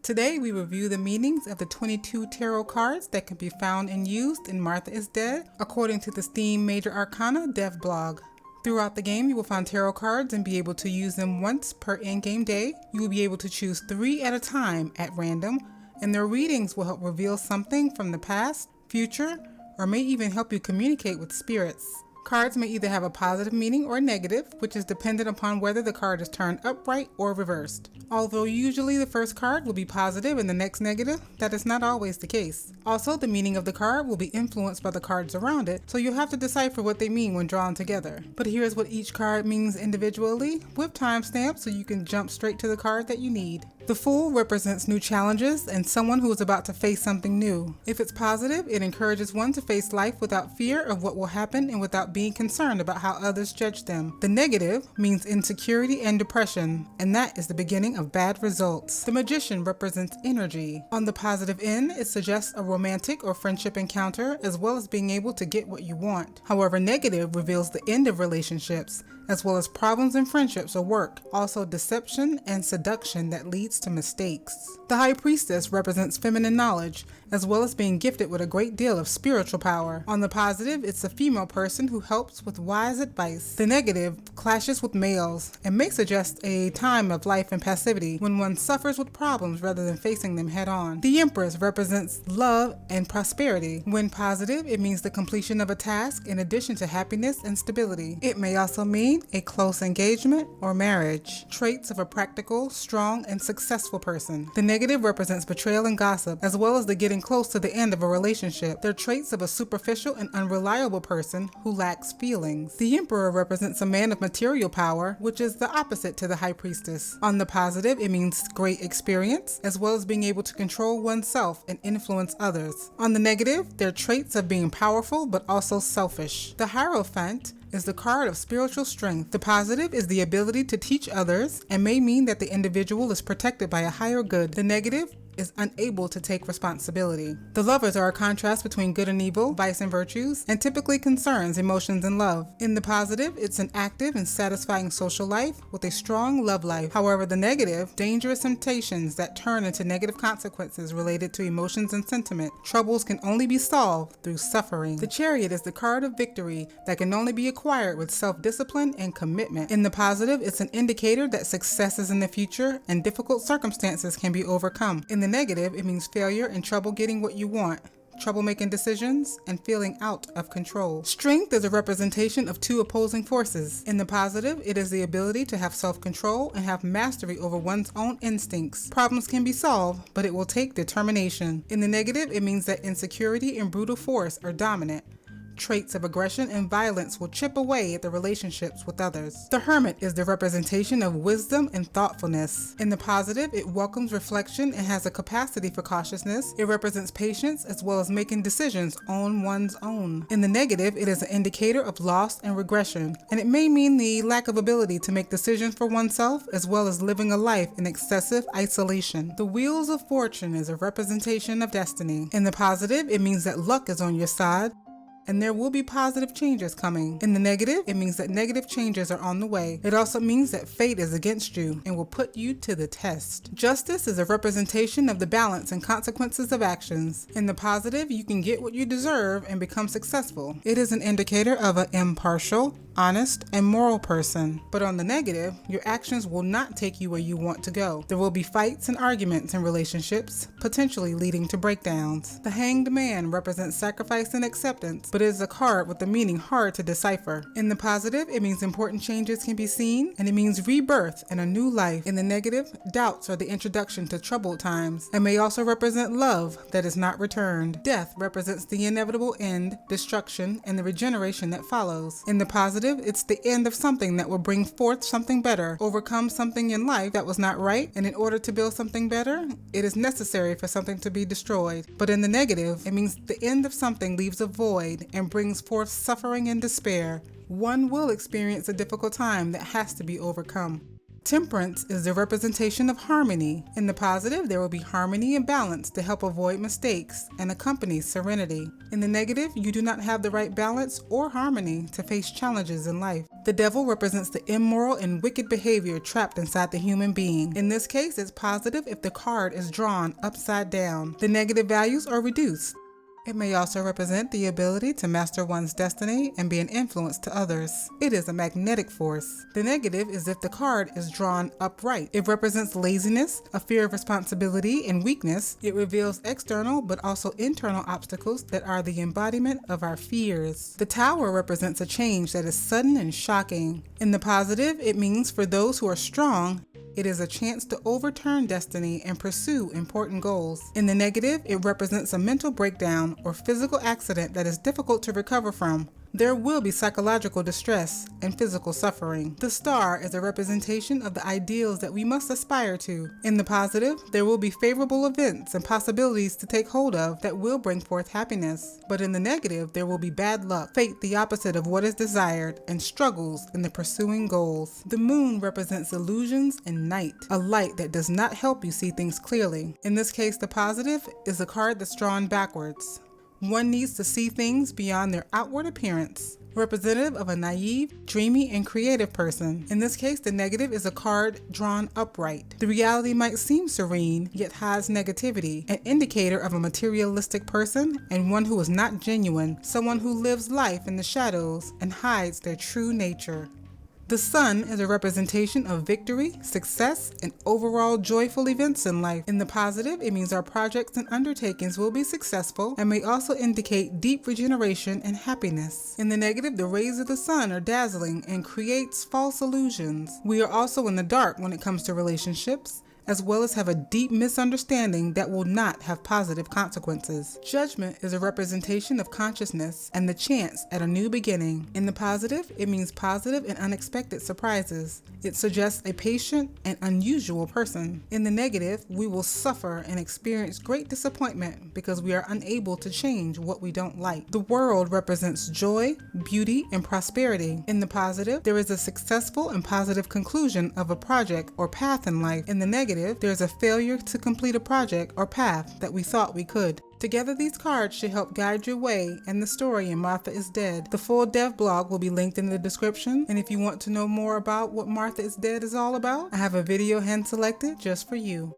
Today we review the meanings of the 22 tarot cards that can be found and used in Martha is Dead, according to the Steam Major Arcana dev blog. Throughout the game, you will find tarot cards and be able to use them once per in-game day. You will be able to choose 3 at a time at random, and their readings will help reveal something from the past, future, or may even help you communicate with spirits. Cards may either have a positive meaning or negative, which is dependent upon whether the card is turned upright or reversed. Although usually the first card will be positive and the next negative, that is not always the case. Also, the meaning of the card will be influenced by the cards around it, so you'll have to decipher what they mean when drawn together. But here's what each card means individually, with timestamps so you can jump straight to the card that you need. The Fool represents new challenges and someone who is about to face something new. If it's positive, it encourages one to face life without fear of what will happen and without being concerned about how others judge them. The negative means insecurity and depression, and that is the beginning of bad results. The Magician represents energy. On the positive end, it suggests a romantic or friendship encounter as well as being able to get what you want. However, negative reveals the end of relationships, as well as problems in friendships or work, also deception and seduction that leads to mistakes. The High Priestess represents feminine knowledge, as well as being gifted with a great deal of spiritual power. On the positive, it's a female person who helps with wise advice. The negative clashes with males and may suggest a time of life and passivity when one suffers with problems rather than facing them head on. The Empress represents love and prosperity. When positive, it means the completion of a task in addition to happiness and stability. It may also mean a close engagement or marriage. Traits of a practical, strong, and successful person. The negative represents betrayal and gossip, as well as the getting close to the end of a relationship. They're traits of a superficial and unreliable person who lacks feelings. The Emperor represents a man of material power, which is the opposite to the High Priestess. On the positive, it means great experience, as well as being able to control oneself and influence others. On the negative, they're traits of being powerful but also selfish. The Hierophant is the card of spiritual strength. The positive is the ability to teach others and may mean that the individual is protected by a higher good. The negative is unable to take responsibility. The Lovers are a contrast between good and evil, vice and virtues, and typically concerns emotions and love. In the positive, it's an active and satisfying social life with a strong love life. However, the negative, dangerous temptations that turn into negative consequences related to emotions and sentiment. Troubles can only be solved through suffering. The Chariot is the card of victory that can only be acquired with self-discipline and commitment. In the positive, it's an indicator that success is in the future and difficult circumstances can be overcome. In the negative, it means failure and trouble getting what you want, trouble making decisions, and feeling out of control. Strength is a representation of 2 opposing forces. In the positive, it is the ability to have self-control and have mastery over one's own instincts. Problems can be solved, but it will take determination. In the negative, it means that insecurity and brutal force are dominant. Traits of aggression and violence will chip away at the relationships with others. The Hermit is the representation of wisdom and thoughtfulness. In the positive, it welcomes reflection and has a capacity for cautiousness. It represents patience as well as making decisions on one's own. In the negative, it is an indicator of loss and regression, and it may mean the lack of ability to make decisions for oneself as well as living a life in excessive isolation. The Wheels of Fortune is a representation of destiny. In the positive, it means that luck is on your side, and there will be positive changes coming. In the negative, it means that negative changes are on the way. It also means that fate is against you and will put you to the test. Justice is a representation of the balance and consequences of actions. In the positive, you can get what you deserve and become successful. It is an indicator of an impartial, honest, and moral person. But on the negative, your actions will not take you where you want to go. There will be fights and arguments in relationships, potentially leading to breakdowns. The Hanged Man represents sacrifice and acceptance, but it is a card with the meaning hard to decipher. In the positive, it means important changes can be seen, and it means rebirth and a new life. In the negative, doubts are the introduction to troubled times, and may also represent love that is not returned. Death represents the inevitable end, destruction, and the regeneration that follows. In the positive, it's the end of something that will bring forth something better, overcome something in life that was not right, and in order to build something better, it is necessary for something to be destroyed. But in the negative, it means the end of something leaves a void and brings forth suffering and despair. One will experience a difficult time that has to be overcome. Temperance is the representation of harmony. In the positive, there will be harmony and balance to help avoid mistakes and accompany serenity. In the negative, you do not have the right balance or harmony to face challenges in life. The devil represents the immoral and wicked behavior trapped inside the human being. In this case, it's positive if the card is drawn upside down. The negative values are reduced. It may also represent the ability to master one's destiny and be an influence to others. It is a magnetic force. The negative is if the card is drawn upright. It represents laziness, a fear of responsibility, and weakness. It reveals external but also internal obstacles that are the embodiment of our fears. The Tower represents a change that is sudden and shocking. In the positive, it means for those who are strong, it is a chance to overturn destiny and pursue important goals. In the negative, it represents a mental breakdown or physical accident that is difficult to recover from. There will be psychological distress and physical suffering. The star is a representation of the ideals that we must aspire to. In the positive, there will be favorable events and possibilities to take hold of that will bring forth happiness. But in the negative, there will be bad luck, fate the opposite of what is desired, and struggles in the pursuing goals. The moon represents illusions and night, a light that does not help you see things clearly. In this case, the positive is a card that's drawn backwards. One needs to see things beyond their outward appearance, representative of a naive, dreamy, and creative person. In this case, the negative is a card drawn upright. The reality might seem serene, yet hides negativity, an indicator of a materialistic person and one who is not genuine, someone who lives life in the shadows and hides their true nature. The sun is a representation of victory, success, and overall joyful events in life. In the positive, it means our projects and undertakings will be successful and may also indicate deep regeneration and happiness. In the negative, the rays of the sun are dazzling and creates false illusions. We are also in the dark when it comes to relationships, as well as have a deep misunderstanding that will not have positive consequences. Judgment is a representation of consciousness and the chance at a new beginning. In the positive, it means positive and unexpected surprises. It suggests a patient and unusual person. In the negative, we will suffer and experience great disappointment because we are unable to change what we don't like. The world represents joy, beauty, and prosperity. In the positive, there is a successful and positive conclusion of a project or path in life. In the negative, there's a failure to complete a project or path that we thought we could. Together, these cards should help guide your way and the story in Martha is Dead. The full dev blog will be linked in the description, and if you want to know more about what Martha is Dead is all about, I have a video hand selected just for you.